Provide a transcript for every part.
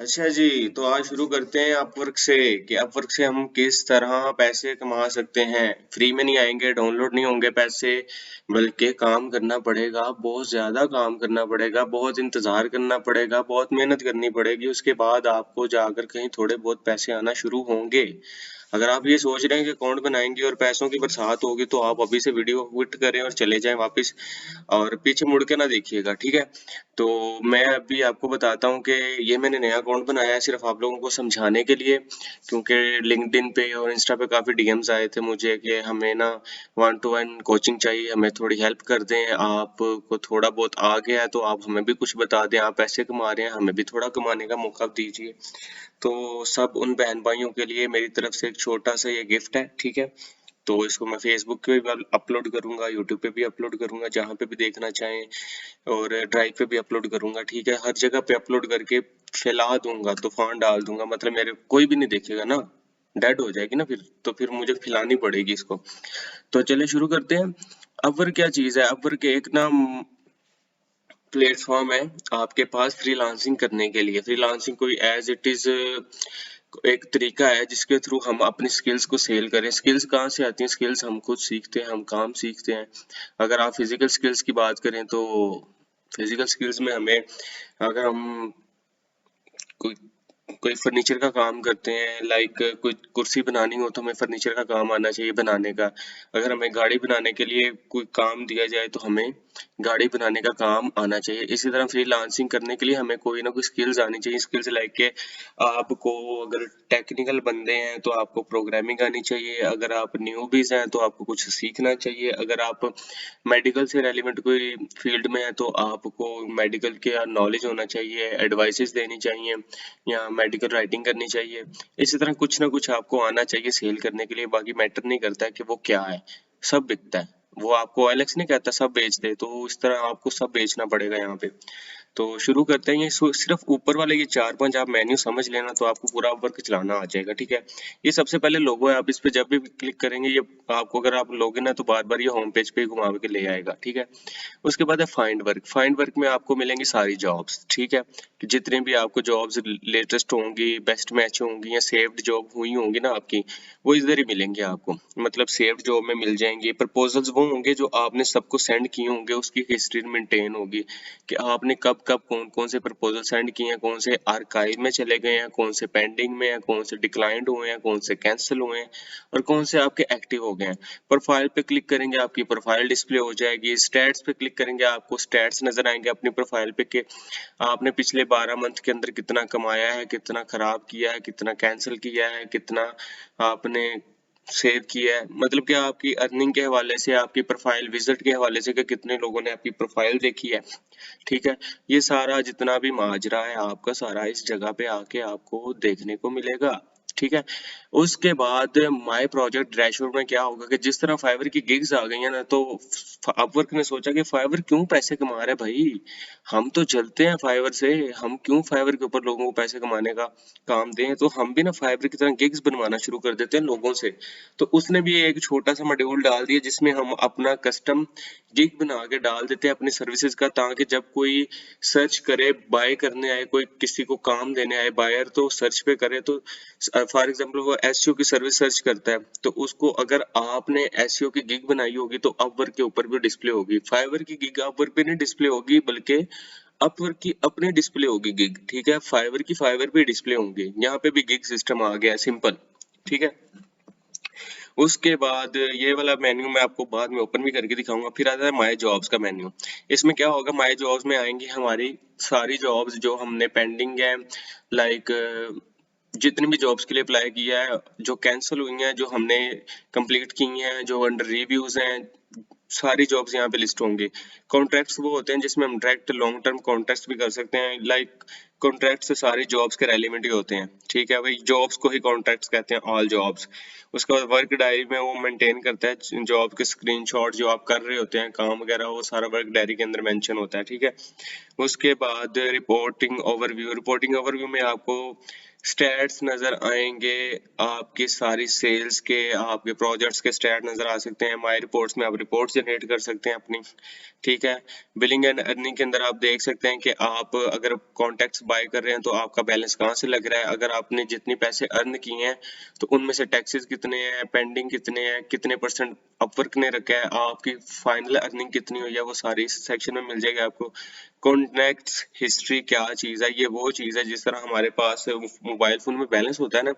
अच्छा जी, तो आज शुरू करते हैं अपवर्क से कि अपवर्क से हम किस तरह पैसे कमा सकते हैं। फ्री में नहीं आएंगे, डाउनलोड नहीं होंगे पैसे, बल्कि काम करना पड़ेगा, बहुत ज़्यादा काम करना पड़ेगा, बहुत इंतज़ार करना पड़ेगा, बहुत मेहनत करनी पड़ेगी। उसके बाद आपको जाकर कहीं थोड़े बहुत पैसे आना शुरू होंगे। अगर आप ये सोच रहे हैं कि अकाउंट बनाएंगे और पैसों की बरसात होगी, तो आप अभी से वीडियो क्विट करें और चले जाएं वापस, और पीछे मुड़ के ना देखिएगा, ठीक है। तो मैं अभी आपको बताता हूँ कि ये मैंने नया अकाउंट बनाया है सिर्फ आप लोगों को समझाने के लिए, क्योंकि लिंक्डइन पे और इंस्टा पे काफ़ी डीएम्स आए थे मुझे कि हमें ना 1-to-1 कोचिंग चाहिए, हमें थोड़ी हेल्प कर दें, आपको थोड़ा बहुत आ गया है तो आप हमें भी कुछ बता दें, आप पैसे कमा रहे हैं, हमें भी थोड़ा कमाने का मौका दीजिए। तो सब उन बहन भाइयों के लिए मेरी तरफ से एक छोटा सा ये गिफ्ट है, ठीक है। तो इसको मैं फेसबुक पे भी अपलोड करूंगा, यूट्यूब पे भी अपलोड करूंगा, जहाँ पे भी देखना चाहें, और ड्राइव पे भी अपलोड करूंगा, ठीक है। हर जगह पे अपलोड करके फैला दूंगा, तूफान डाल दूंगा, मतलब मेरे कोई भी नहीं देखेगा ना, डेड हो जाएगी ना फिर, तो फिर मुझे फैलानी पड़ेगी इसको। तो चलिए शुरू करते हैं। अपवर्क क्या चीज है? अपवर्क एक ना प्लेटफॉर्म है आपके पास फ्रीलांसिंग करने के लिए। फ्रीलांसिंग कोई एज इट इज एक तरीका है जिसके थ्रू हम अपनी स्किल्स को सेल करें। स्किल्स कहाँ से आती हैं? स्किल्स हम खुद सीखते हैं, हम काम सीखते हैं। अगर आप फिजिकल स्किल्स की बात करें तो फिजिकल स्किल्स में हमें, अगर हम कोई कोई फर्नीचर का काम करते हैं, लाइक कोई कुर्सी बनानी हो तो हमें फर्नीचर का काम आना चाहिए बनाने का। अगर हमें गाड़ी बनाने के लिए कोई काम दिया जाए तो हमें गाड़ी बनाने का काम आना चाहिए। इसी तरह फ्रीलांसिंग करने के लिए हमें कोई ना कोई स्किल्स आनी चाहिए। स्किल्स लाइक के आपको, अगर टेक्निकल बंदे हैं तो आपको प्रोग्रामिंग आनी चाहिए, अगर आप न्यूबीज हैं तो आपको कुछ सीखना चाहिए, अगर आप मेडिकल से रेलिवेंट कोई फील्ड में है तो आपको मेडिकल के नॉलेज होना चाहिए, एडवाइसेस देनी चाहिए, या मेडिकल राइटिंग करनी चाहिए। इसी तरह कुछ ना कुछ आपको आना चाहिए सेल करने के लिए। बाकी मैटर नहीं करता है कि वो क्या है, सब बिकता है। वो आपको एलेक्स नहीं कहता सब बेच दे, तो इस तरह आपको सब बेचना पड़ेगा यहाँ पे। तो शुरू करते हैं। ये सिर्फ ऊपर वाले ये 4-5 आप मेन्यू समझ लेना तो आपको पूरा वर्क चलाना आ जाएगा, ठीक है। ये सबसे पहले लोगो है, आप इस पे जब भी क्लिक करेंगे ये आपको, अगर आप लॉगिन है तो बार बार ये होम पेज पे घुमा के ले आएगा, ठीक है। उसके बाद है फाइंड वर्क। फाइंड वर्क में आपको मिलेंगी सारी जॉब्स, ठीक है, कि जितने भी आपको जॉब्स लेटेस्ट होंगी, बेस्ट मैच होंगी, या सेव्ड जॉब हुई होंगी ना आपकी, वो इधर ही मिलेंगे आपको। मतलब सेव्ड जॉब में मिल जाएंगे। प्रपोजल्स वो होंगे जो आपने सबको सेंड किए होंगे, उसकी हिस्ट्री मेंटेन होगी कि आपने कब कब कौन कौन से प्रपोजल सेंड किए हैं, कौन से आर्काइव में चले गए हैं, कौन से पेंडिंग में हैं, कौन से डिक्लाइंड हुए हैं, कौन से कैंसिल हुए हैं, और कौन से आपके एक्टिव हो गए हैं। प्रोफाइल पे क्लिक करेंगे आपकी प्रोफाइल डिस्प्ले हो जाएगी। स्टैट्स पे क्लिक करेंगे आपको स्टैट्स नजर आएंगे अपनी प्रोफाइल पे कि आपने पिछले 12 मंथ के अंदर कितना कमाया है, कितना खराब किया है, कितना कैंसिल किया है, कितना आपने सेव किया है। मतलब कि आपकी अर्निंग के हवाले से, आपकी प्रोफाइल विजिट के हवाले से कि कितने लोगों ने आपकी प्रोफाइल देखी है, ठीक है। ये सारा जितना भी माजरा है आपका, सारा इस जगह पे आके आपको देखने को मिलेगा, ठीक है। उसके बाद माय प्रोजेक्ट डैशबोर्ड में क्या होगा कि जिस तरह फाइवर की गिग्स आ गई है ना, तो अपवर्क ने सोचा कि फाइवर क्यों पैसे कमा रहा है भाई, हम तो चलते हैं फाइवर से, हम क्यों फाइवर के ऊपर लोगों को पैसे कमाने का काम दें, तो हम भी ना फाइवर की तरह गिग्स बनवाना शुरू कर देते हैं लोगों से। तो उसने भी एक छोटा सा मॉड्यूल डाल दिया जिसमें हम अपना कस्टम गिग बना के डाल देते हैं अपनी सर्विसेज का, ताकि जब कोई सर्च करे, बाय करने आए, कोई किसी को काम देने आए बायर, तो सर्च पे करे, तो फॉर एग्जांपल वो एसईओ की सर्विस सर्च करता है, तो उसको अगर आपने एसईओ की गिग बनाई होगी तो अपवर्क के ऊपर भी डिस्प्ले होगी। फाइवर की गिग अपवर्क पे नहीं डिस्प्ले होगी, बल्कि अपवर्क की अपनी डिस्प्ले होगी गिग, ठीक है। फाइवर की फाइवर पे डिस्प्ले होंगे। यहाँ पे भी गिग सिस्टम आ गया, सिंपल, ठीक है। उसके बाद ये वाला मेन्यू मैं आपको बाद में ओपन भी करके दिखाऊंगा। फिर आता है माय जॉब्स का मेन्यू। इसमें क्या होगा, माय जॉब्स में आएंगी हमारी सारी जॉब्स जो हमने पेंडिंग है, लाइक जितनी भी जॉब्स के लिए अप्लाई किया है, जो कैंसिल हुई हैं, जो हमने कंप्लीट की हैं, जो अंडर रिव्यूज हैं, सारी जॉब्स यहाँ पे लिस्ट होंगी। कॉन्ट्रैक्ट्स वो होते हैं जिसमें हम डायरेक्ट लॉन्ग टर्म कॉन्ट्रैक्ट्स भी कर सकते हैं, लाइक कॉन्ट्रैक्ट से सारी जॉब्स के रेलिवेंट ही होते हैं, ठीक है भाई। जॉब्स को ही कॉन्ट्रैक्ट्स कहते हैं, ऑल जॉब्स। उसके बाद वर्क डायरी में वो मेंटेन करता है जॉब के स्क्रीनशॉट जो आप कर रहे होते हैं काम वगैरह, वो सारा वर्क डायरी के अंदर मेंशन होता है, ठीक है। उसके बाद रिपोर्टिंग ओवरव्यू। रिपोर्टिंग ओवरव्यू में आपको स्टैट्स नजर आएंगे, आपकी सारी सेल्स के, आपके प्रोजेक्ट्स के स्टैट नजर आ सकते हैं। माई रिपोर्ट्स में आप रिपोर्ट जनरेट कर सकते हैं अपनी, ठीक है। बिलिंग एंड अर्निंग के अंदर आप देख सकते हैं कि आप अगर कॉन्टेक्ट्स बाय कर रहे हैं तो आपका बैलेंस कहाँ से लग रहा है, अगर आपने जितनी पैसे अर्न किए हैं तो उनमें से टैक्सेस कितने हैं, पेंडिंग कितने हैं, कितने परसेंट अपवर्क ने रखा है, आपकी फाइनल अर्निंग कितनी हुई है, वो सारी इस सेक्शन में मिल जाएगी आपको। कॉन्टैक्ट्स हिस्ट्री क्या चीज़ है, ये वो चीज़ है जिस तरह हमारे पास मोबाइल फोन में बैलेंस होता है ना,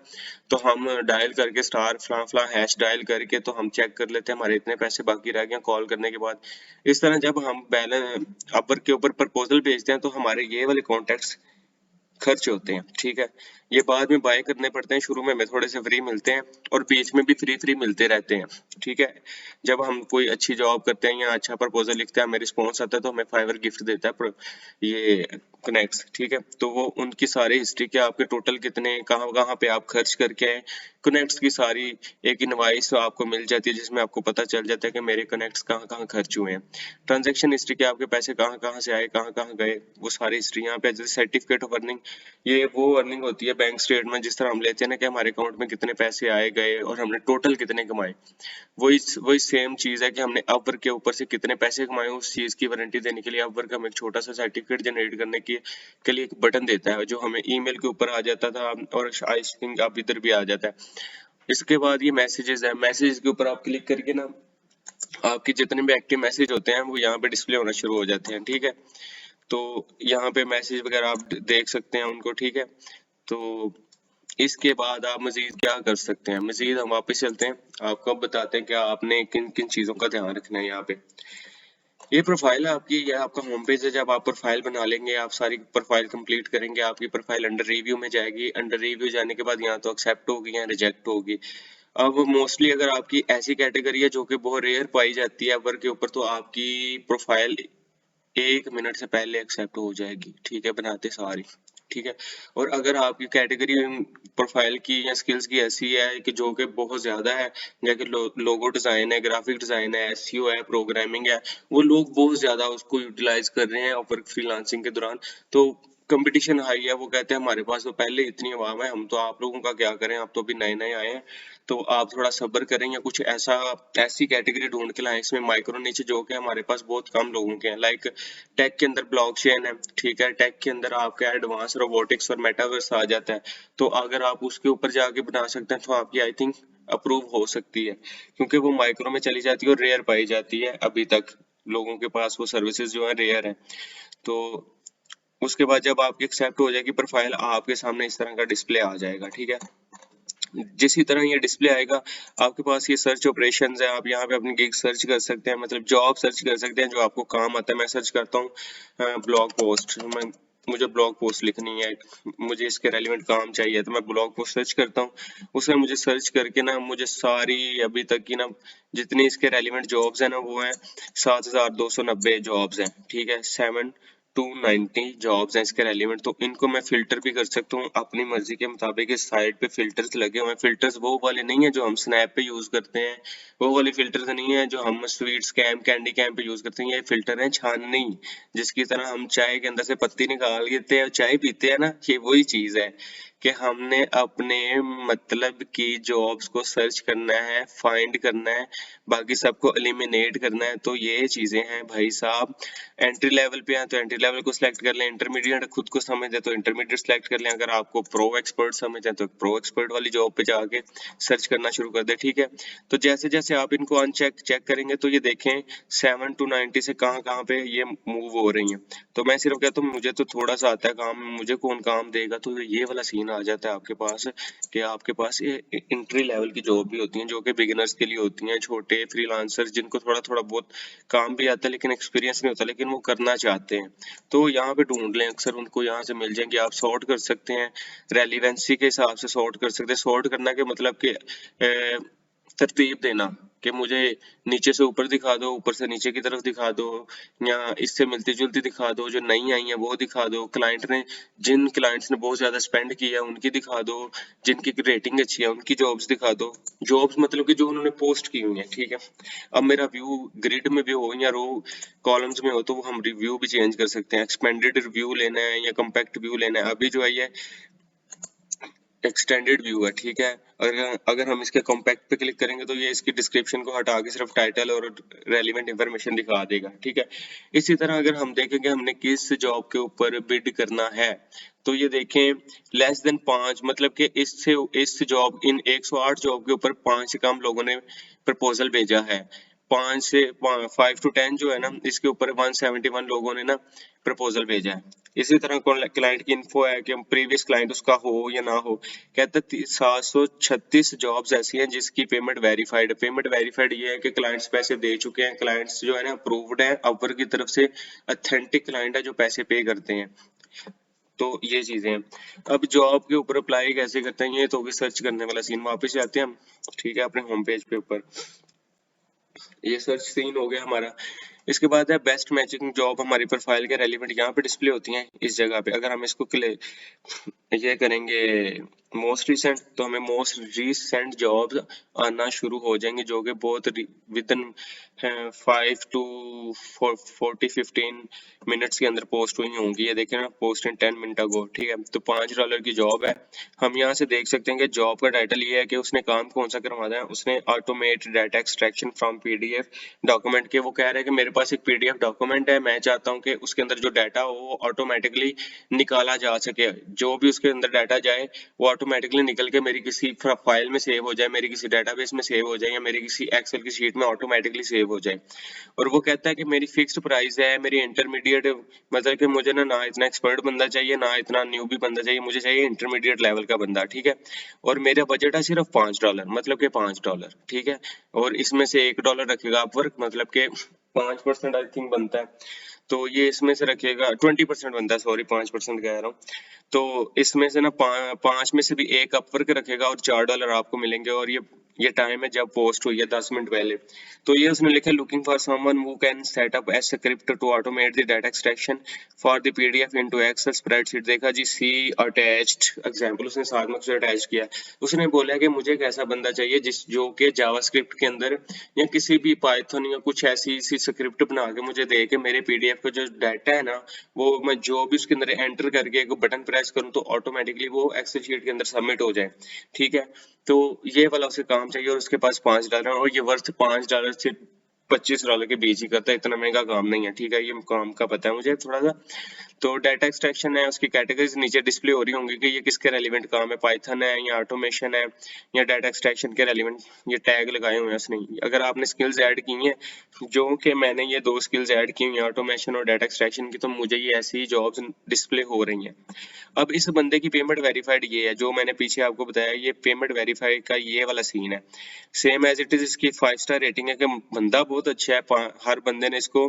तो हम डायल करके स्टार फला फला हैश डायल करके तो हम चेक कर लेते हैं हमारे इतने पैसे बाकी रह गए कॉल करने के बाद। इस तरह जब हम बैलेंस अपर के ऊपर प्रपोजल भेजते हैं तो हमारे ये वाले कॉन्टैक्ट्स खर्च होते हैं, ठीक है। ये बाद में बाय करने पड़ते हैं, शुरू में हमें थोड़े से फ्री मिलते हैं और बीच में भी फ्री मिलते रहते हैं, ठीक है। जब हम कोई अच्छी जॉब करते हैं या अच्छा प्रपोजल लिखते हैं, हमें रिस्पॉन्स आता है तो हमें फाइवर गिफ्ट देता है ये कनेक्ट्स, ठीक है। तो वो उनकी सारी हिस्ट्री के आपके टोटल कितने कहाँ कहाँ पे आप खर्च करके आए, कनेक्ट्स की सारी एक इनवाइस आपको मिल जाती है जिसमें आपको पता चल जाता है कि मेरे कनेक्ट्स कहाँ कहाँ खर्च हुए हैं। ट्रांजैक्शन हिस्ट्री के आपके पैसे कहाँ कहाँ से आए, कहाँ कहाँ गए, वो सारी हिस्ट्री यहाँ पे। जैसे सर्टिफिकेट ऑफ अर्निंग, ये वो अर्निंग होती है बैंक स्टेटमेंट जिस तरह हम लेते हैं ना कि हमारे अकाउंट में कितने पैसे आए गए और हमने टोटल कितने कमाए। वही सेम चीज है कि हमने अपवर्क के ऊपर से कितने पैसे कमाए, उस चीज की वारंटी देने के लिए अपवर्क हमें एक छोटा सा सर्टिफिकेट जनरेट करने के लिए एक बटन देता है जो हमें ईमेल के ऊपर आ जाता था और आई थिंक अब इधर भी आ जाता है। इसके बाद ये मैसेजेस है, मैसेज के ऊपर आप क्लिक करके ना आपके जितने भी एक्टिव मैसेज होते हैं वो यहाँ पे डिस्प्ले होना शुरू हो जाते हैं, ठीक है। तो यहाँ पे मैसेज वगैरह आप देख सकते हैं उनको, ठीक है। तो इसके बाद आप मजीद क्या कर सकते हैं, मजीद हम वापस चलते हैं, आपको अब बताते हैं कि आपने किन किन चीजों का ध्यान रखना है। यहाँ पे ये प्रोफाइल है आपकी, ये आपका होम पेज है। जब आप प्रोफाइल बना लेंगे, आप सारी प्रोफाइल कंप्लीट करेंगे, आपकी प्रोफाइल अंडर रिव्यू में जाएगी। अंडर रिव्यू जाने के बाद यहाँ तो एक्सेप्ट होगी या रिजेक्ट होगी। अब मोस्टली अगर आपकी ऐसी कैटेगरी है जो कि बहुत रेयर पाई जाती है वर्क के ऊपर, तो आपकी प्रोफाइल 1 मिनट से पहले एक्सेप्ट हो जाएगी, ठीक है, बनाते सारी, ठीक है। और अगर आपकी कैटेगरी प्रोफाइल की या स्किल्स की ऐसी है कि जो कि बहुत ज्यादा है, जैसे लोगो डिजाइन है, ग्राफिक डिजाइन है, एसईओ है, प्रोग्रामिंग है, वो लोग बहुत ज्यादा उसको यूटिलाइज कर रहे हैं और फ्रीलांसिंग के दौरान, तो कंपटीशन हाई है। वो कहते हैं हमारे पास तो पहले इतनी आवाम है, हम तो आप लोगों का क्या करें, आप तो अभी नए नए आए हैं, तो आप थोड़ा सब्र करें या कुछ ऐसी कैटेगरी ढूंढ के लाएं इसमें माइक्रो नीचे जो कि हमारे पास बहुत कम लोगों के हैं। लाइक टेक के अंदर ब्लॉकचेन है, ठीक है, टेक के अंदर आपका एडवांस रोबोटिक्स और मेटावर्स आ जाता है, तो अगर आप उसके ऊपर जाके बना सकते हैं तो आपकी आई थिंक अप्रूव हो सकती है, क्योंकि वो माइक्रो में चली जाती है और रेयर पाई जाती है। अभी तक लोगों के पास वो सर्विसेज जो है रेयर है। तो उसके बाद जब आपकी एक्सेप्ट हो जाएगी प्रोफाइल, आपके सामने इस तरह का डिस्प्ले आ जाएगा, ठीक है। जिस तरह ये डिस्प्ले आएगा, आपके पास ये सर्च ऑपरेशंस है, आप यहाँ पे अपनी गिग सर्च कर सकते हैं, मतलब जॉब सर्च कर सकते हैं जो आपको काम आता है। मैं सर्च करता हूँ ब्लॉग पोस्ट, मुझे ब्लॉग पोस्ट लिखनी है, मुझे इसके रेलिवेंट काम चाहिए, तो मैं ब्लॉग पोस्ट सर्च करता हूँ। उसमें मुझे सर्च करके ना मुझे सारी अभी तक की ना जितनी इसके रेलिवेंट जॉब्स हैं ना वो हैं 7290 जॉब्स हैं, ठीक है। 7290 जॉब्स हैं इसके रेलिवेंट, तो इनको मैं फिल्टर भी कर सकता हूँ अपनी मर्जी के मुताबिक। इस साइड पे फिल्टर्स लगे हुए हैं, फिल्टर्स वो वाले नहीं है जो हम स्नैप पे यूज करते हैं, वो वाले फिल्टर्स नहीं है जो हम स्वीट कैम कैंडी कैम पे यूज करते हैं। ये फिल्टर है छाननी, जिसकी तरह हम चाय के अंदर से पत्ती निकाल लेते हैं और चाय पीते हैं ना, ये वही चीज है कि हमने अपने मतलब की जॉब्स को सर्च करना है, फाइंड करना है, बाकी सबको एलिमिनेट करना है। तो ये चीजें हैं भाई साहब। एंट्री लेवल पे हैं तो एंट्री लेवल को सिलेक्ट कर लें, इंटरमीडिएट खुद को समझ है तो इंटरमीडिएट सिलेक्ट कर लें, अगर आपको प्रो एक्सपर्ट समझ है तो प्रो एक्सपर्ट वाली जॉब पे जाके सर्च करना शुरू कर दें, ठीक है। तो जैसे जैसे आप इनको अनचेक चेक करेंगे तो ये देखें 7 to 90 से कहाँ कहाँ पे ये मूव हो रही हैं। तो मैं सिर्फ कहता हूँ मुझे तो थोड़ा सा आता है काम, मुझे कौन काम देगा, तो ये वाला सीन आ जाता है आपके पास कि आपके पास ये एंट्री लेवल की जॉब भी होती हैं जो कि बिगिनर्स के लिए होती हैं, छोटे फ्रीलांसर जिनको थोड़ा थोड़ा बहुत काम भी आता है लेकिन एक्सपीरियंस नहीं होता, लेकिन वो करना चाहते हैं, तो यहाँ पे ढूंढ लें, अक्सर उनको यहाँ से मिल जाएंगे। आप सॉर्ट कर सकते हैं, रेलिवेंसी के हिसाब से सॉर्ट कर सकते हैं। सॉर्ट करना के मतलब कि तरतीब देना कि मुझे नीचे से ऊपर दिखा दो, ऊपर से नीचे की तरफ दिखा दो, या इससे मिलती जुलती दिखा दो, जो नई आई है वो दिखा दो, क्लाइंट ने जिन क्लाइंट्स ने बहुत ज्यादा स्पेंड किया है उनकी दिखा दो, जिनकी रेटिंग अच्छी है उनकी जॉब्स दिखा दो। जॉब्स मतलब कि जो उन्होंने पोस्ट की हुई है, ठीक है। अब मेरा व्यू ग्रिड में भी हो या रो कॉलम्स में हो तो हम रिव्यू भी चेंज कर सकते हैं, एक्सपेंडेड रिव्यू लेना है या कम्पैक्ट व्यू लेना है। अभी जो है ये एक्सटेंडेड व्यू है, ठीक है। अगर हम इसके कॉम्पैक्ट पे क्लिक करेंगे तो ये इसकी डिस्क्रिप्शन को हटा के सिर्फ टाइटल और रेलिवेंट इंफॉर्मेशन दिखा देगा, ठीक है। इसी तरह अगर हम देखेंगे हमने किस जॉब के ऊपर बिड करना है, तो ये देखें लेस देन 5, मतलब कि इस जॉब इन 108 जॉब के ऊपर 5 से कम लोगों ने प्रपोजल भेजा है। 5 से 5 to 10 जो है ना, इसके ऊपर 171 लोगों ने ना प्रपोजल भेजा है। इसी तरह क्लाइंट की इन्फो है कि प्रीवियस क्लाइंट उसका हो या ना हो। कहते 736 जॉब्स ऐसी हैं जिसकी पेमेंट वेरीफाइड है। पेमेंट वेरीफाइड ये है कि क्लाइंट्स पैसे दे चुके हैं, क्लाइंट्स जो है ना अप्रूव्ड है, अपवर की तरफ से अथेंटिक क्लाइंट है जो पैसे पे करते हैं। तो ये चीजें हैं। अब जॉब के ऊपर अप्लाई कैसे करते हैं, ये तो भी सर्च करने वाला सीन। वापस जाते हैं हम, ठीक है, अपने होम पेज पे ऊपर। ये सर्च सीन हो गया हमारा। इसके बाद है बेस्ट मैचिंग जॉब, हमारी प्रोफाइल के रेलिवेंट यहाँ पे डिस्प्ले होती हैं इस जगह पे। अगर हम इसको ये करेंगे मोस्ट रिसेंट, तो हमें मोस्ट रिसेंट जॉब्स आना शुरू हो जाएंगे जो कि बहुत विद इन 5 to 40-15 मिनट्स के अंदर पोस्ट हुई होंगी। ये देखें ना, पोस्ट इन 10 मिनट अगो, ठीक है। तो $5 की जॉब है। हम यहाँ से देख सकते हैं कि जॉब का टाइटल ये है कि उसने काम कौन सा करवाना है। उसने automate data extraction from PDF document के। वो कह रहा है कि मेरे पास एक पीडीएफ डॉक्यूमेंट है, मैं चाहता हूँ कि उसके अंदर जो डाटा हो वो ऑटोमेटिकली निकाला जा सके। जो भी उसके अंदर डाटा जाए वो ऑटोमेटिकली निकल के मेरी किसी फाइल में सेव हो जाए, मेरी किसी डाटाबेस में सेव हो जाए, या मेरी किसी एक्सेल की शीट में ऑटोमेटिकली सेव हो जाए। और वो कहता है कि मेरी फिक्स्ड प्राइस है, मेरी इंटरमीडिएट, मतलब कि मुझे ना इतना एक्सपर्ट बंदा चाहिए, ना इतना न्यूबी बंदा चाहिए, मुझे चाहिए इंटरमीडिएट लेवल का बंदा, ठीक है। और मेरा बजट है सिर्फ $5, मतलब कि $5, ठीक है। और इसमें से $1 रखेगा अपवर्क, मतलब कि 5% आई थिंक बनता है। तो ये इसमें से रखिएगा 20% बनता है, सॉरी 5% कह रहा हूँ। तो इसमें से ना 5 में से भी एक अपवर्क रखेगा और $4 आपको मिलेंगे। और ये टाइम है जब पोस्ट हुई है 10 मिनट पहले। तो ये उसने लिखा looking for someone who can set up a script to automate the data extraction for the PDF into Excel spreadsheet. देखा जी, सी अटैच्ड एग्जांपल उसने साथ में कुछ अटैच किया। उसने बोला कि मुझे एक ऐसा बंदा चाहिए जो कि जावास्क्रिप्ट के अंदर या किसी भी पाइथन या कुछ ऐसी सी स्क्रिप्ट बना के मुझे दे के मेरे पीडीएफ का जो डाटा है ना, वो मैं जो भी उसके अंदर एंटर करके एक बटन प्रेस करूं तो ऑटोमेटिकली वो एक्सेल शीट के अंदर सबमिट हो जाए, ठीक है। तो ये वाला उसे काम चाहिए और उसके पास $5 और ये वर्थ $5 से $25 के बीच ही करता है, इतना महंगा काम नहीं है, ठीक है। ये काम का पता है मुझे थोड़ा सा। तो डाटा एक्सट्रैक्शन है, उसकी कैटेगरीज नीचे डिस्प्ले हो रही होंगी कि ये किसके रेलिवेंट काम है, पाइथन है या ऑटोमेशन है या डाटा एक्सट्रैक्शन के रेलिवेंट। ये टैग लगाए हुए हैं उसने। अगर आपने स्किल्स ऐड की हैं, जो कि मैंने ये 2 स्किल्स ऐड की हुई हैं, ऑटोमेशन और डाटा एक्सट्रैक्शन की, तो मुझे ये ऐसी ही जॉब्स डिस्प्ले हो रही हैं। अब इस बंदे की पेमेंट वेरीफाइड ये है, जो मैंने पीछे आपको बताया, ये पेमेंट वेरीफाइड का ये वाला सीन है। सेम एज इट इज इसकी 5 स्टार रेटिंग है कि बंदा बहुत अच्छा है। हर बंदे ने इसको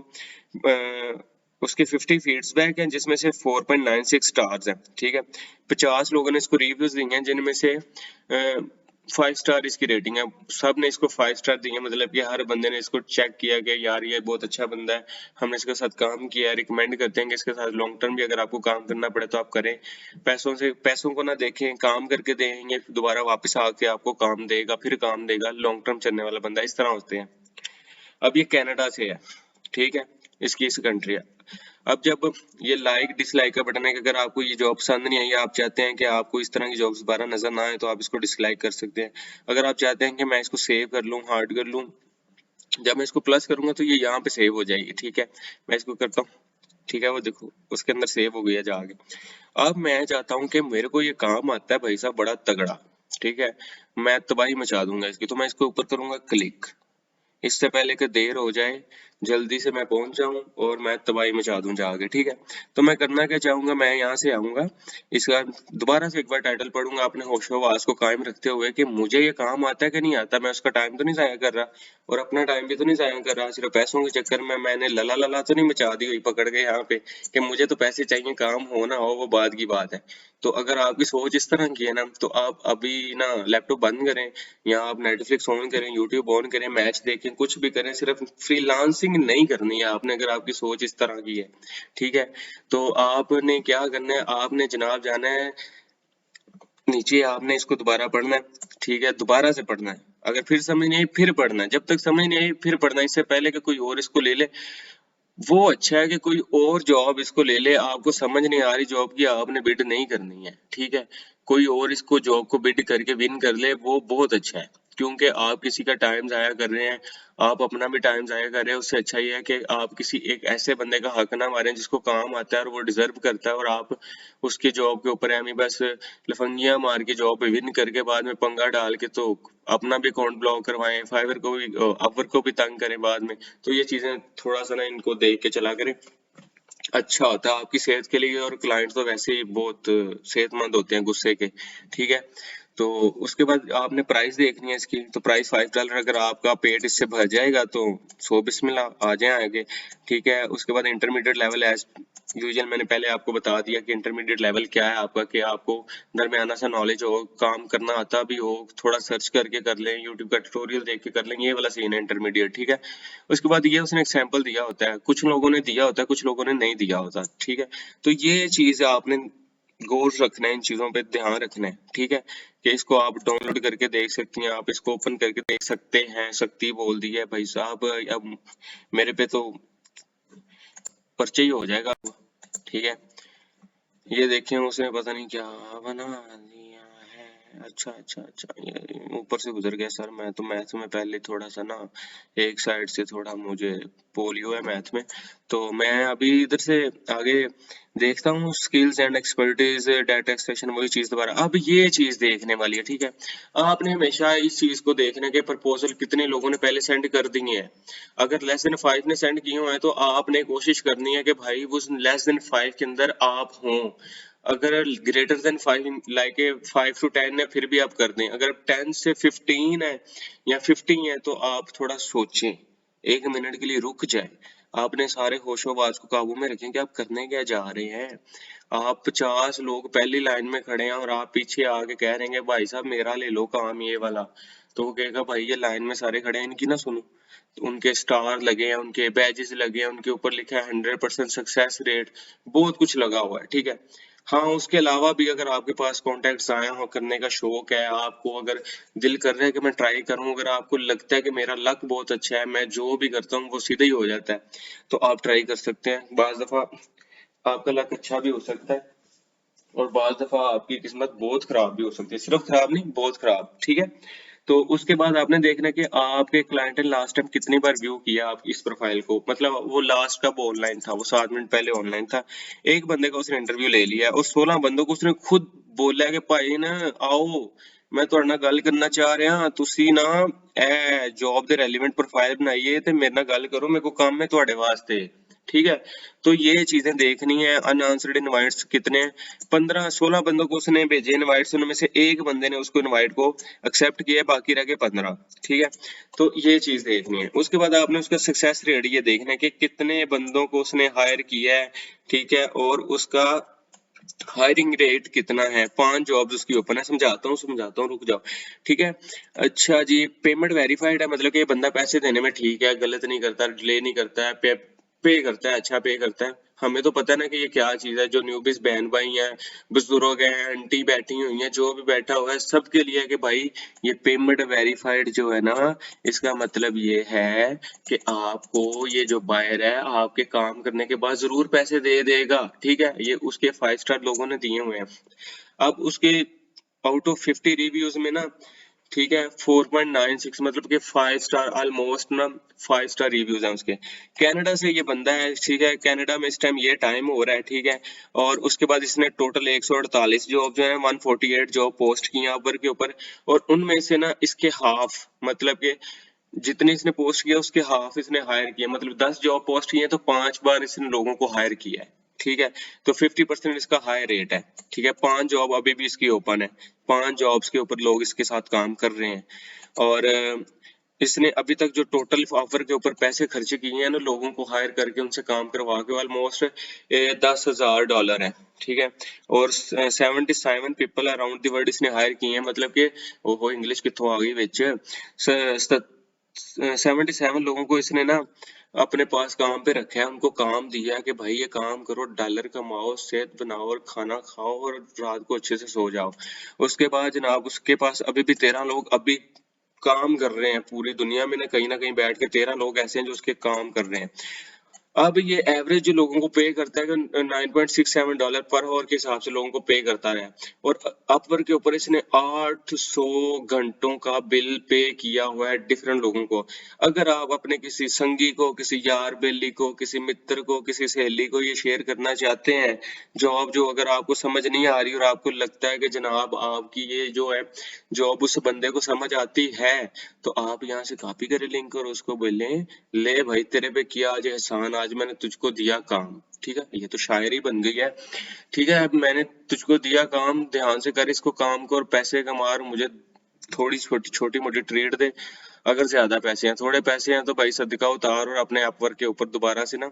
उसके 50 फीडबैक हैं जिसमें से 4.96 स्टार्स हैं, ठीक है। 50 लोगों ने इसको रिव्यूज दिए हैं जिनमें से 5 स्टार इसकी रेटिंग है। सब ने इसको 5 स्टार दिए, मतलब कि हर बंदे ने इसको चेक किया कि यार ये बहुत अच्छा बंदा है, हमने इसके साथ काम किया है, रिकमेंड करते हैं कि इसके साथ लॉन्ग टर्म भी अगर आपको काम करना पड़े तो आप करें। पैसों को ना देखें, काम करके देंगे, दोबारा वापस आके आपको काम देगा, फिर काम देगा, लॉन्ग टर्म चलने वाला बंदा, इस तरह होते हैं। अब ये कनाडा से है, ठीक है, इसकी इस कंट्री है। अब जब ये लाइक डिसलाइक का बटन है कि अगर आपको ये जॉब पसंद नहीं आई, आप चाहते हैं कि आपको इस तरह की जॉब्स दोबारा नजर ना आए, तो आप इसको डिसलाइक कर सकते हैं। अगर आप चाहते हैं कि मैं इसको सेव कर लूँ, हार्ड कर लूँ, जब मैं इसको प्लस करूंगा तो ये यहाँ पे सेव हो जाएगी, ठीक है। मैं इसको करता हूँ, ठीक है, वो देखो उसके अंदर सेव हो गया जाके। अब मैं चाहता हूँ कि मेरे को ये काम आता है भाई साहब बड़ा तगड़ा, ठीक है, मैं तबाही मचा दूंगा इसकी। तो मैं इसको ऊपर करूंगा क्लिक, इससे पहले कि देर हो जाए, जल्दी से मैं पहुंच जाऊं और मैं तबाही मचा दूं जाके, ठीक है। तो मैं करना क्या चाहूंगा, मैं यहाँ से आऊंगा, इसका दोबारा से एक बार टाइटल पढ़ूंगा अपने होशो-हवास को कायम रखते हुए कि मुझे ये काम आता है कि नहीं आता, मैं उसका टाइम तो नहीं जाया कर रहा और अपना टाइम भी तो नहीं जाया कर रहा, सिर्फ पैसों के चक्कर में मैंने लला लला तो नहीं मचा दी हुई पकड़ के यहाँ पे कि मुझे तो पैसे चाहिए, काम हो ना हो वो बाद की बात है। तो अगर आपकी सोच इस तरह की है ना, तो आप अभी ना लैपटॉप बंद करें या आप नेटफ्लिक्स ऑन करें, यूट्यूब ऑन करें, मैच देखें, कुछ भी करें, सिर्फ फ्रीलांसिंग नहीं करनी है आपने, अगर आपकी सोच इस तरह की है, ठीक है। तो आपने क्या करना है, आपने जनाब जाना है नीचे, आपने इसको दोबारा पढ़ना है, ठीक है, दोबारा से पढ़ना है। अगर फिर समझ नहीं आई फिर पढ़ना है, जब तक समझ नहीं आई फिर पढ़ना है, इससे पहले कि कोई और इसको ले ले। वो अच्छा है कि कोई और जॉब इसको ले ले, आपको समझ नहीं आ रही जॉब की, आपने बिड नहीं करनी है, ठीक है, कोई और इसको जॉब को बिड करके विन कर ले, वो बहुत अच्छा है, क्योंकि आप किसी का टाइम जाया कर रहे हैं, आप अपना भी टाइम जाया कर रहे हैं। उससे अच्छा ये है कि आप किसी एक ऐसे बंदे का हक ना मारें जिसको काम आता है और वो डिजर्व करता है, और आप उसकी जॉब के ऊपर एमी बस लफंगियां मार के जॉब पे विन करके बाद में पंगा डाल के तो अपना भी अकाउंट ब्लॉक करवाएं, फाइवर को भी अपवर को भी तंग करें बाद में। तो ये चीजें थोड़ा सा ना इनको देख के चला करें, अच्छा होता है आपकी सेहत के लिए, और क्लाइंट तो वैसे ही बहुत सेहतमंद होते हैं गुस्से के, ठीक है। तो उसके बाद आपने प्राइस देखनी है इसकी, तो प्राइस $5, अगर आपका पेट इससे भर जाएगा तो सो बिस्मिल्लाह आ जाए आगे, ठीक है। उसके बाद इंटरमीडिएट लेवल एज यूजुअल मैंने पहले आपको बता दिया कि इंटरमीडिएट लेवल क्या है आपका, कि आपको दरमियाना सा नॉलेज हो, काम करना आता भी हो, थोड़ा सर्च करके कर लें, यूट्यूब का ट्यूटोरियल देख के कर लें, ये वाला सीन है इंटरमीडिएट, ठीक है। उसके बाद ये उसने एग्जाम्पल दिया होता है, कुछ लोगों ने दिया होता है, कुछ लोगों ने नहीं दिया होता, ठीक है। तो ये चीज आपने गौर रखना है, इन चीजों पे ध्यान रखना है, ठीक है, कि इसको आप डाउनलोड करके देख सकती हैं, आप इसको ओपन करके देख सकते हैं। शक्ति बोल दी है भाई साहब, अब मेरे पे तो पर्चे ही हो जाएगा, ठीक है। ये देखें उसने पता नहीं क्या बना दिया है, अच्छा अच्छा अच्छा, ये ऊपर से गुजर गया सर, मैं तो मैथ में पहले थोड़ा सा ना एक साइड से थोड़ा मुझे पोलियो है मैथ में। तो मैं अभी इधर से आगे देखता हूँ, skills and expertise data extraction, वही चीज दोबारा, अब ये चीज देखने वाली है, ठीक है। आपने हमेशा इस चीज को देखना कि प्रपोजल कितने लोगों ने पहले सेंड कर दिए हैं। अगर लेस देन 5 ने सेंड किए हुए हैं तो आपने कोशिश करनी है कि भाई उस लेस देन 5 के अंदर आप हों। अगर ग्रेटर देन 5 लाइक 5 to 10 है फिर भी आप कर दें, अगर 10 से 15 है या 50 है तो आप थोड़ा सोचें, 1 मिनट के लिए रुक जाए, आपने सारे होशोबाज को काबू में रखें कि आप करने क्या जा रहे हैं। आप 50 लोग पहली लाइन में खड़े हैं और आप पीछे आके कह रहे हैं भाई साहब मेरा ले लो काम ये वाला, तो वो कहेगा भाई ये लाइन में सारे खड़े हैं इनकी ना सुनो। तो उनके स्टार लगे हैं, उनके बैजेस लगे हैं, उनके ऊपर लिखा है 100% सक्सेस रेट, बहुत कुछ लगा हुआ है, ठीक है। हाँ उसके अलावा भी अगर आपके पास कॉन्टेक्ट्स आए हो, करने का शौक है आपको, अगर दिल कर रहा है कि मैं ट्राई करूं, अगर आपको लगता है कि मेरा लक बहुत अच्छा है, मैं जो भी करता हूँ वो सीधा ही हो जाता है, तो आप ट्राई कर सकते हैं। बाज दफा आपका लक अच्छा भी हो सकता है, और बाज दफा आपकी किस्मत बहुत खराब भी हो सकती है, सिर्फ खराब नहीं बहुत खराब, ठीक है। तो उसके बाद आपने देखना कि आपके क्लाइंट ने लास्ट टाइम कितनी बार व्यू किया आप इस प्रोफाइल को, मतलब वो लास्ट कब ऑनलाइन था, वो 7 मिनट पहले ऑनलाइन था, एक बंदे का उसने इंटरव्यू ले लिया और 16 बंदों को उसने खुद बोला कि भाई ना आओ मैं ਤੁਹਾਡੇ ਨਾਲ ਗੱਲ करना चाह रहा, ਤੁਸੀਂ ना ए जॉब ਦੇ रेलिवेंट प्रोफाइल बनाइए ਤੇ ਮੇਰੇ ਨਾਲ ਗੱਲ करो, मेरे को काम है ਤੁਹਾਡੇ वास्ते, ठीक है। तो ये चीजें देखनी है। अनआंसर्ड इनवाइट्स कितने, 15-16 बंदों को उसने भेजे इनवाइट्स, उनमें से एक बंदे ने उसको इनवाइट को एक्सेप्ट किया, बाकी रह गए 15, ठीक है। तो ये चीज देखनी है। उसके बाद आपने उसका सक्सेस रेट ये देखना है कि कितने बंदों को उसने हायर किया है, ठीक है, और उसका हायरिंग रेट कितना है। 5 जॉब्स उसकी ओपन है, समझाता हूँ रुक जाओ, ठीक है। अच्छा जी, पेमेंट वेरीफाइड है, मतलब कि ये बंदा पैसे देने में ठीक है, गलत नहीं करता, डिले नहीं करता है, पे करता है, अच्छा पे करता है। हमें तो पता है ना कि ये क्या चीज है, जो न्यूबीज बहन भाई हैं, बुजुर्ग हैं, आंटी बैठी हुई हैं, जो भी बैठा हुआ है सबके लिए है कि भाई ये पेमेंट वेरीफाइड जो है ना, इसका मतलब ये है कि आपको ये जो बायर है आपके काम करने के बाद जरूर पैसे दे देगा, ठीक है। ये उसके 5 स्टार लोगों ने दिए हुए हैं। अब उसके आउट ऑफ 50 रिव्यूज में ना, ठीक है, 4.96 मतलब कि 5 स्टार, ऑलमोस्ट ना 5 स्टार रिव्यूज हैं उसके। कनाडा से ये बंदा है, ठीक है, कनाडा में इस टाइम ये टाइम हो रहा है, ठीक है। और उसके बाद इसने टोटल 148 जॉब जो है 148 जॉब पोस्ट की हैं ऊपर के ऊपर, और उनमें से ना इसके हाफ, मतलब के जितने इसने पोस्ट किया उसके हाफ इसने हायर किया, मतलब 10 जॉब पोस्ट की है तो 5 बार इसने लोगों को हायर किया है, ठीक है। तो 50% इसका हाई रेट है, ठीक है। 5 जॉब अभी भी इसकी ओपन है, 5 जॉब्स के ऊपर लोग इसके साथ काम कर रहे हैं, और इसने अभी तक जो टोटल ऑफर के ऊपर पैसे खर्च किए हैं ना, लोगों को हायर करके उनसे काम करवा के, ऑलमोस्ट $10,000 है, ठीक है। और 77 पीपल अराउंड द वर्ल्ड इसने हायर किए हैं, मतलब कि ओहो इंग्लिश कितों आ गई विच, 77 लोगों को इसने ना अपने पास काम पे रखा है, उनको काम दिया है कि भाई ये काम करो, डॉलर कमाओ, सेहत बनाओ और खाना खाओ और रात को अच्छे से सो जाओ। उसके बाद जनाब उसके पास अभी भी 13 लोग अभी काम कर रहे हैं, पूरी दुनिया में ना कहीं बैठ के 13 लोग ऐसे हैं जो उसके काम कर रहे हैं। अब ये एवरेज जो लोगों को पे करता है कि $9.67 पर आवर के हिसाब से लोगों को पे करता है, और अपवर्क के ऊपर इसने 800 घंटों का बिल पे किया हुआ है डिफरेंट लोगों को। अगर आप अपने किसी संगी को, किसी यार बेली को, किसी मित्र को, किसी सहेली को ये शेयर करना चाहते हैं जॉब जो अगर आपको समझ नहीं आ रही और आपको लगता है कि जनाब आपकी ये जो है जॉब उस बंदे को समझ आती है, तो आप यहाँ से कॉपी करें लिंक और उसको बोलें, ले भाई तेरे पे किया आज एहसान, आज मैंने तुझको दिया काम। ठीक है, ये तो शायरी बन गई है। ठीक है, अब मैंने तुझको दिया काम, ध्यान से कर इसको काम को और पैसे कमा और मुझे थोड़ी छोटी छोटी मोटी ट्रीट दे। अगर ज्यादा पैसे हैं, थोड़े पैसे हैं तो भाई सदका उतार और अपने अपवर्क के ऊपर दोबारा से ना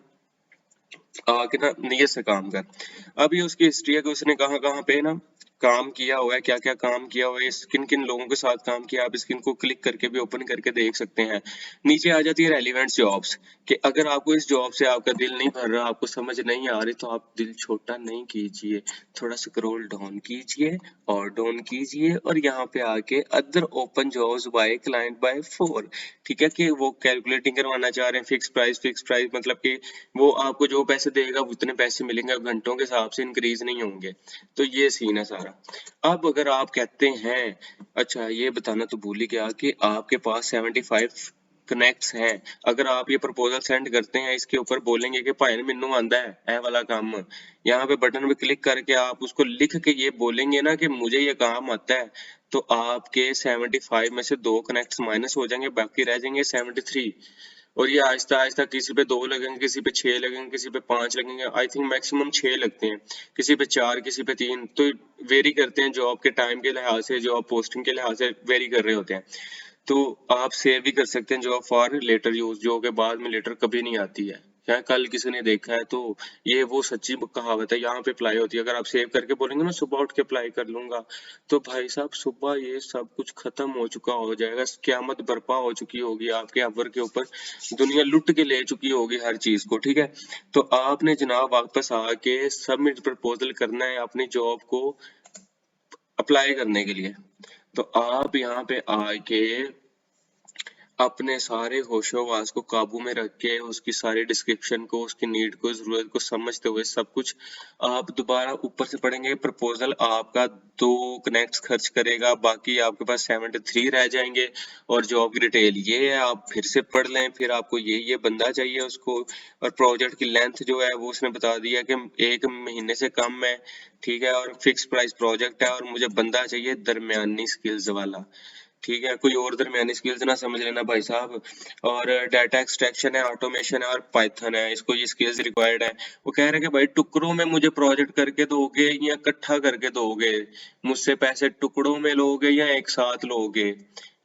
आके ना नियत से काम कर। अब ये उसकी हिस्ट्री है कि उसने कहाँ कहाँ पे ना काम किया हुआ है, क्या क्या काम किया हुआ है, किन किन लोगों के साथ काम किया। आप स्क्रीन को क्लिक करके भी ओपन करके देख सकते हैं। नीचे आ जाती है रेलिवेंट जॉब्स, कि अगर आपको इस जॉब से आपका दिल नहीं भर रहा, आपको समझ नहीं आ रही, तो आप दिल छोटा नहीं कीजिए, थोड़ा स्क्रॉल डाउन कीजिए और डाउन कीजिए और यहाँ पे आके other open jobs by client by 4। ठीक है, कि वो कैलकुलेटिंग करवाना चाह रहे हैं फिक्स प्राइस मतलब कि वो आपको जो पैसे देगा उतने पैसे मिलेंगे, घंटों के हिसाब से इंक्रीज नहीं होंगे। तो ये सीन है सारा। अब अगर आप कहते हैं, अच्छा ये बताना तो भूल ही गया कि आपके पास 75 कनेक्ट्स हैं, अगर आप ये प्रपोजल सेंड करते हैं, इसके ऊपर बोलेंगे कि भाई मैनू आंदा है ए वाला काम, यहाँ पे बटन पे क्लिक करके आप उसको लिख के ये बोलेंगे ना कि मुझे ये काम आता है, तो आपके 75 में से 2 कनेक्ट्स माइनस हो जाएंगे, बाकी रह जाएंगे 73। और ये आहिस्ता आहिस्ता किसी पे 2 लगेंगे, किसी पे 6 लगेंगे, किसी पे 5 लगेंगे, आई थिंक मैक्सिमम 6 लगते हैं, किसी पे 4, किसी पे 3, तो वेरी करते हैं जॉब के टाइम के लिहाज से, जॉब पोस्टिंग के लिहाज से वेरी कर रहे होते हैं। तो आप सेव भी कर सकते हैं जॉब फॉर लेटर यूज, जो के बाद में लेटर कभी नहीं आती है, या कल किसी ने देखा है तो ये वो सच्ची कहावत है, यहाँ पे अप्लाई होती है। अगर आप सेव करके बोलेंगे मैं सुबह उठ के अप्लाई कर लूंगा, तो भाई साहब सुबह ये सब कुछ खत्म हो चुका हो जाएगा, क़यामत बर्पा हो चुकी होगी आपके अपवर्क के ऊपर, दुनिया लुट के ले चुकी होगी हर चीज को। ठीक है, तो आपने जनाब वापस आके सबमिट प्रपोजल करना है अपनी जॉब को अप्लाई करने के लिए। तो आप यहाँ पे आके अपने सारे होशो-हवास को काबू में रख के, उसकी सारी डिस्क्रिप्शन को, उसकी नीड को, जरूरत को समझते हुए सब कुछ आप दोबारा ऊपर से पढ़ेंगे। प्रपोजल आपका 2 कनेक्ट्स खर्च करेगा, बाकी आपके पास 73 रह जाएंगे। और जॉब की डिटेल ये है, आप फिर से पढ़ लें, फिर आपको ये बंदा चाहिए उसको, और प्रोजेक्ट की लेंथ जो है वो उसने बता दिया कि 1 महीने से कम है। ठीक है, और फिक्स प्राइस प्रोजेक्ट है और मुझे बंदा चाहिए दरमियानी स्किल्स वाला। ठीक है, कोई और दरमियानी स्किल्स ना समझ लेना भाई साहब। और डाटा एक्सट्रैक्शन है, ऑटोमेशन है और पाइथन है, इसको ये स्किल्स रिक्वायर्ड है। वो कह रहे हैं कि भाई टुकड़ों में मुझे प्रोजेक्ट करके दोगे या इकट्ठा करके दोगे, मुझसे पैसे टुकड़ों में लोगे या एक साथ लोगे।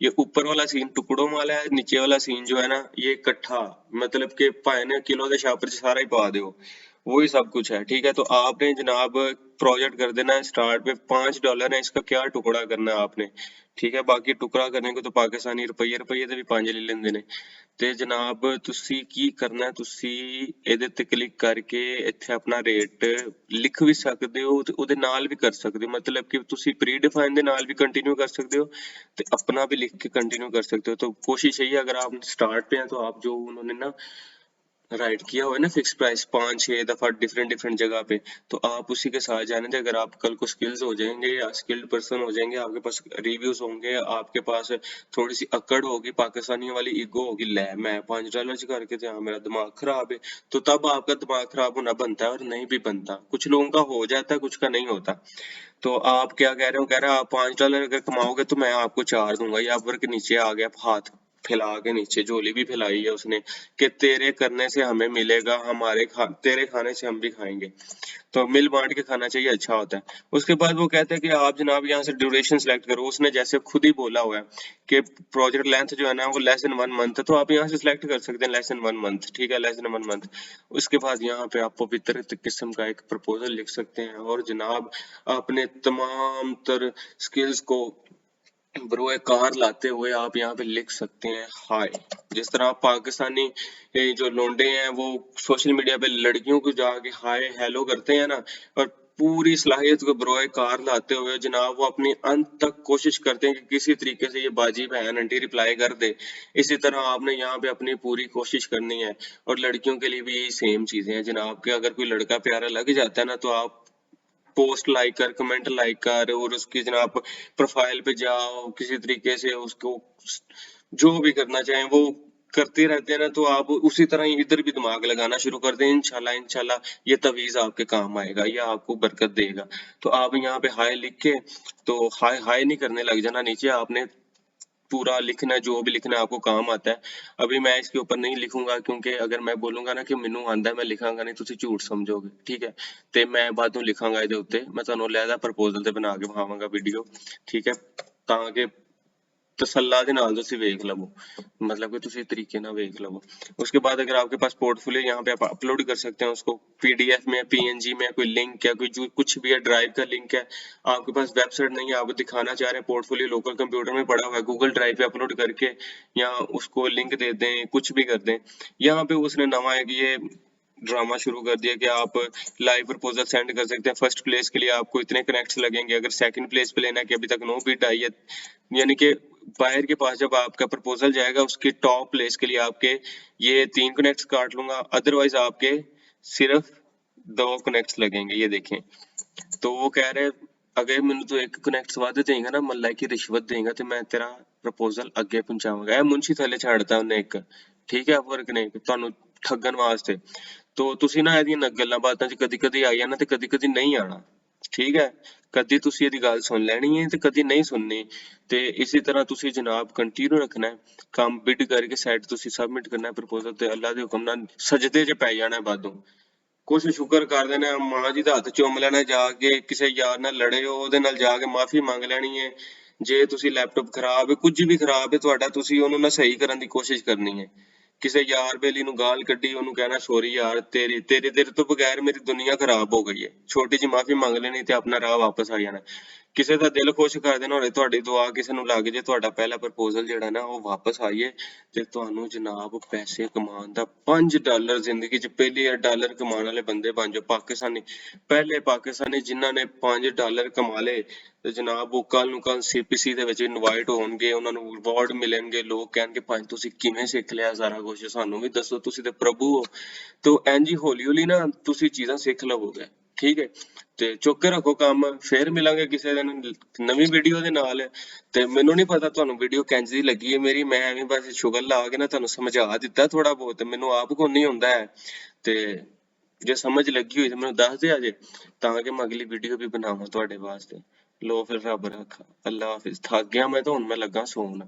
ये ऊपर वाला सीन टुकड़ों वाला है, नीचे वाला सीन जो है ना ये इकट्ठा, मतलब कि भाई ने किलो के छापर सारा ही पा दो, वही सब कुछ है। ठीक है, तो आपने जनाब प्रोजेक्ट कर देना है स्टार्ट पे, $5 है, इसका क्या टुकड़ा करना है आपने। ठीक है, बाकी टुकड़ा करने को तो पाकिस्तानी रुपये ਦੇ ਵੀ 5 ਲੈ ਲੈਂਦੇ ਨੇ। ਤੇ ਜਨਾਬ ਤੁਸੀਂ ਕੀ ਕਰਨਾ, ਤੁਸੀਂ ਇਹਦੇ ਤੇ ਕਲਿੱਕ ਕਰਕੇ ਇੱਥੇ ਆਪਣਾ ਰੇਟ ਲਿਖ ਵੀ ਸਕਦੇ ਹੋ ਤੇ ਉਹਦੇ ਨਾਲ ਵੀ ਕਰ ਸਕਦੇ ਹੋ, मतलब कि ਤੁਸੀਂ प्री डिफाइन ਦੇ ਨਾਲ ਵੀ कंटिन्यू कर सकते हो ਤੇ अपना भी लिख के कंटिन्यू कर सकते हो। तो कोशिश यही है, अगर आप स्टार्ट पे हैं तो आप जो उन्होंने ना राइट किया हुआ है ना फिक्स प्राइस 5-6 दफा डिफरेंट जगह पे, तो आप उसी के साथ जाने थे। अगर आप कल को स्किल्स हो जाएंगे या स्किल्ड पर्सन हो जाएंगे, आपके पास रिव्यूज होंगे, आपके पास थोड़ी सी अकड़ होगी, पाकिस्तानी वाली ईगो होगी, ले मैं $5 च करके थे, हाँ मेरा दिमाग खराब है, तो तब आपका दिमाग खराब होना बनता है और नहीं भी बनता। कुछ लोगों का हो जाता है, कुछ का नहीं होता। तो आप क्या कह रहे हो, कह रहे हो आप $5 अगर कमाओगे तो मैं आपको 4 दूंगा, या वर्क नीचे आ गया, हाथ फैला के नीचे झोली भी फैलाई है उसने कि तेरे करने से हमें मिलेगा, तेरे खाने से हम भी खाएंगे। तो मिल बांट के खाना चाहिए, अच्छा होता है। उसके बाद वो कहते हैं कि आप जनाब यहाँ से ड्यूरेशन सेलेक्ट करो, उसने जैसे खुद ही बोला हुआ है कि प्रोजेक्ट लेंथ जो है ना वो लेस देन 1 मंथ है, तो आप यहाँ से सिलेक्ट कर सकते हैं लेस देन 1 मंथ। ठीक है, लेस देन 1 मंथ। उसके बाद यहाँ पे आप पवित्र किस्म का एक प्रपोजल लिख सकते हैं और जनाब अपने तमाम तर स्किल्स को ब्रो एक कार लाते हुए आप यहाँ पे लिख सकते हैं हाय। जिस तरह आप पाकिस्तानी जो लोंडे हैं वो सोशल मीडिया पे लड़कियों को जाके हाय हेलो करते हैं ना, और पूरी सलाहियत को बरोए कार लाते हुए जनाब वो अपनी अंत तक कोशिश करते हैं कि किसी तरीके से ये बाजी बहन आंटी रिप्लाई कर दे। इसी तरह आपने यहाँ पे अपनी पूरी कोशिश करनी है। और लड़कियों के लिए भी यही सेम चीजें हैं जनाब कि अगर कोई लड़का प्यारा लग जाता है ना तो आप पोस्ट लाइक कर, कमेंट लाइक कर और उसकी जनाब प्रोफाइल पे जाओ, किसी तरीके से उसको जो भी करना चाहें वो करते रहते हैं ना, तो आप उसी तरह ही इधर भी दिमाग लगाना शुरू कर दें। इंशाल्लाह इंशाल्लाह ये तवीज आपके काम आएगा, ये आपको बरकत देगा। तो आप यहाँ पे हाय लिख के, तो हाय हाय नहीं करने लग जाना, नीचे आपने पूरा लिखना है, जो भी लिखना है आपको काम आता है। अभी मैं इसके ऊपर नहीं लिखूंगा क्योंकि अगर मैं बोलूंगा ना कि मैनू आंदा मैं लिखांगा नहीं, तुसी झूठ समझोगे, ठीक है। ते मैं बादों लिखांगा ਇਹਦੇ ਉੱਤੇ, मैं ਤੁਹਾਨੂੰ अलहदा प्रपोजल ਤੇ ਬਣਾ ਕੇ ਵਿਖਾਵਾਂਗਾ ਵੀਡੀਓ, ਠੀਕ ਹੈ, ਤਾਂ ਕਿ तसल्ला ਦੇ ਨਾਲ ਤੁਸੀਂ ਵੇਖ ਲਵੋ, मतलब कि ਤੁਸੀਂ तरीके ਨਾਲ ਵੇਖ ਲਵੋ। उसके बाद अगर आपके पास पोर्टफोलियो यहाँ पे आप अपलोड कर सकते हैं उसको पीडीएफ में, पीएनजी में, कोई लिंक है, कोई जो कुछ भी है, ड्राइव का लिंक है, आपके पास वेबसाइट नहीं है, आप दिखाना चाह रहे हैं पोर्टफोलियो लोकल कंप्यूटर में पड़ा हुआ है, गूगल ड्राइव पे अपलोड करके या उसको लिंक दे दें, कुछ भी कर दें। यहाँ पे उसने नवा है कि ये ड्रामा शुरू कर दिया कि आप लाइव प्रपोजल सेंड कर सकते हैं। फर्स्ट प्लेस के लिए आपको इतने कनेक्ट्स लगेंगे, अगर सेकंड प्लेस पे लेना है कि अभी तक नो बिड आई है, यानी कि बायर के पास जब आपका प्रपोजल जाएगा उसके टॉप प्लेस के लिए आपके ये 3 कनेक्ट्स काट लूंगा, अदरवाइज आपके सिर्फ 2 कनेक्ट्स लगेंगे। ये देखें, तो वो कह रहे अगर मैंने तो एक कनेक्ट्स वादे देगा ना, मतलब की रिश्वत देगा तो मैं तेरा प्रपोजल अगे पहुंचाऊंगा। ਇਹ ਮੁੰਸ਼ੀ ਥੱਲੇ ਛੱਡਦਾ ਉਹਨੇ ਇੱਕ, ਠੀਕ ਹੈ, ਫਰਕ ਨਹੀਂ ਤੁਹਾਨੂੰ ਠੱਗਣ ਵਾਸਤੇ। तो ਤੁਸੀਂ ਨਾ ਇਹਦੀਆਂ ਗੱਲਾਂ ਬਾਤਾਂ 'ਚ ਕਦੀ-ਕਦੀ ਆ ਜਾਣਾ ਤੇ ਕਦੀ-ਕਦੀ ਨਹੀਂ ਆਣਾ, ਠੀਕ ਹੈ। ਕਦੀ ਤੁਸੀਂ ਇਹਦੀ ਗੱਲ ਸੁਣ ਲੈਣੀ ਹੈ ਤੇ ਕਦੀ ਨਹੀਂ ਸੁਣਨੀ, ਤੇ ਇਸੇ ਤਰ੍ਹਾਂ ਤੁਸੀਂ ਜਨਾਬ ਕੰਟੀਨਿਊ ਰੱਖਣਾ ਹੈ ਕੰਮ, ਬਿਡ ਕਰਕੇ ਸਾਈਟ ਤੁਸੀਂ ਸਬਮਿਟ ਕਰਨਾ ਪ੍ਰਪੋਜ਼ਲ ਤੇ ਅੱਲਾ ਦੇ ਹੁਕਮ ਨਾਲ ਸਜਦੇ 'ਚ ਪੈ ਜਾਣਾ ਬਾਦੋਂ। ਕੁਛ ਸ਼ੁਕਰ ਕਰ ਦੇਣਾ, ਮਾਂ ਜੀ ਦਾ ਹੱਥ ਚੁੰਮ ਲੈਣਾ ਜਾ ਕੇ, ਕਿਸੇ ਯਾਰ ਨਾਲ ਲੜੇ ਹੋ ਉਹਦੇ ਨਾਲ ਜਾ ਕੇ ਮਾਫੀ ਮੰਗ ਲੈਣੀ ਹੈ। ਜੇ ਤੁਸੀਂ ਲੈਪਟਾਪ ਖਰਾਬ ਹੈ, ਕੁਝ ਵੀ ਖਰਾਬ ਹੈ ਤੁਹਾਡਾ, ਤੁਸੀਂ ਉਹਨੂੰ ਨਾ ਸਹੀ ਕਰਨ ਦੀ ਕੋਸ਼ਿਸ਼ ਕਰਨੀ ਹੈ। ਕਿਸੇ ਯਾਰ ਬੇਲੀ ਨੂੰ ਗਾਲ ਕੱਢੀ, ਉਹਨੂੰ ਕਹਿਣਾ ਸੌਰੀ ਯਾਰ, ਤੇਰੇ ਤੋਂ ਬਗੈਰ ਮੇਰੀ ਦੁਨੀਆ ਖਰਾਬ ਹੋ ਗਈ ਹੈ। ਛੋਟੀ ਜਿਹੀ ਮਾਫੀ ਮੰਗ ਲੈਣੀ ਤੇ ਆਪਣਾ ਰਾਹ ਵਾਪਸ ਆ ਜਾਣਾ। ਕਿਸੇ ਦਾ ਦਿਲ ਖੁਸ਼ ਕਰ ਦੇਣਾ, ਹੋਵੇ ਤੁਹਾਡੀ ਦੁਆ ਕਿਸੇ ਨੂੰ ਲੱਗ ਜੇ, ਤੁਹਾਡਾ ਪਹਿਲਾ ਪ੍ਰਪੋਜ਼ਲ ਜਿਹੜਾ ਨਾ ਉਹ ਵਾਪਸ ਆਈਏ ਤੇ ਤੁਹਾਨੂੰ ਜਨਾਬ ਪੈਸੇ ਕਮਾਉਣ ਦਾ $5 ਜ਼ਿੰਦਗੀ 'ਚ ਪਹਿਲੀ ਵਾਰ ਡਾਲਰ ਕਮਾਉਣ ਵਾਲੇ ਬੰਦੇ ਬਣ ਜਾਓ। ਪਾਕਿਸਤਾਨੀ, ਪਹਿਲੇ ਪਾਕਿਸਤਾਨੀ ਜਿਨ੍ਹਾਂ ਨੇ $5 ਕਮਾ ਲਏ ਤੇ ਜਨਾਬ ਉਹ ਕੱਲ ਨੂੰ ਕੱਲ ਸੀਪੀਸੀ ਦੇ ਵਿੱਚ ਇਨਵਾਈਟ ਹੋਣਗੇ, ਉਹਨਾਂ ਨੂੰ ਰਿਵਾਰਡ ਮਿਲਣਗੇ, ਲੋਕ ਕਹਿਣਗੇ ਭਾਈ ਤੁਸੀਂ ਕਿਵੇਂ ਸਿੱਖ ਲਿਆ ਸਾਰਾ ਕੁਝ, ਸਾਨੂੰ ਵੀ ਦੱਸੋ, ਤੁਸੀਂ ਤੇ ਪ੍ਰਭੂ ਹੋ। ਤੋ ਇੰਝ ਹੀ ਹੌਲੀ ਹੌਲੀ ਨਾ ਤੁਸੀਂ ਚੀਜ਼ਾਂ ਸਿੱਖ ਲਵੋਗੇ, ਠੀਕ ਹੈ। ਤੇ ਚੁੱਕ ਕੇ ਰੱਖੋ ਕੰਮ, ਫੇਰ ਮਿਲਾਂਗੇ ਕਿਸੇ ਦਿਨ ਨਵੀਂ ਵੀਡੀਓ ਦੇ ਨਾਲ। ਤੇ ਮੈਨੂੰ ਨਹੀਂ ਪਤਾ ਤੁਹਾਨੂੰ ਵੀਡੀਓ ਕਿੰਝ ਦੀ ਲੱਗੀ ਹੈ ਮੇਰੀ, ਮੈਂ ਐਵੇਂ ਬਸ ਸ਼ੁਗਰ ਲਾ ਕੇ ਨਾ ਤੁਹਾਨੂੰ ਸਮਝਾ ਦਿੱਤਾ ਥੋੜਾ ਬਹੁਤ, ਮੈਨੂੰ ਆਪ ਕੋ ਨਹੀਂ ਹੁੰਦਾ ਹੈ। ਤੇ ਜੇ ਸਮਝ ਲੱਗੀ ਹੋਈ ਤਾਂ ਮੈਨੂੰ ਦੱਸ ਦਿਆ ਜੇ, ਤਾਂ ਕਿ ਮੈਂ ਅਗਲੀ ਵੀਡੀਓ ਵੀ ਬਣਾਵਾਂ ਤੁਹਾਡੇ ਵਾਸਤੇ। ਲੋ ਫਿਰ ਰੱਬ ਰੱਖਾ, ਅੱਲਾ ਹਾਫਿਜ਼। ਥੱਕ ਗਿਆ ਮੈਂ ਤਾਂ, ਹੁਣ ਮੈਂ ਲੱਗਾ ਸੌਣ।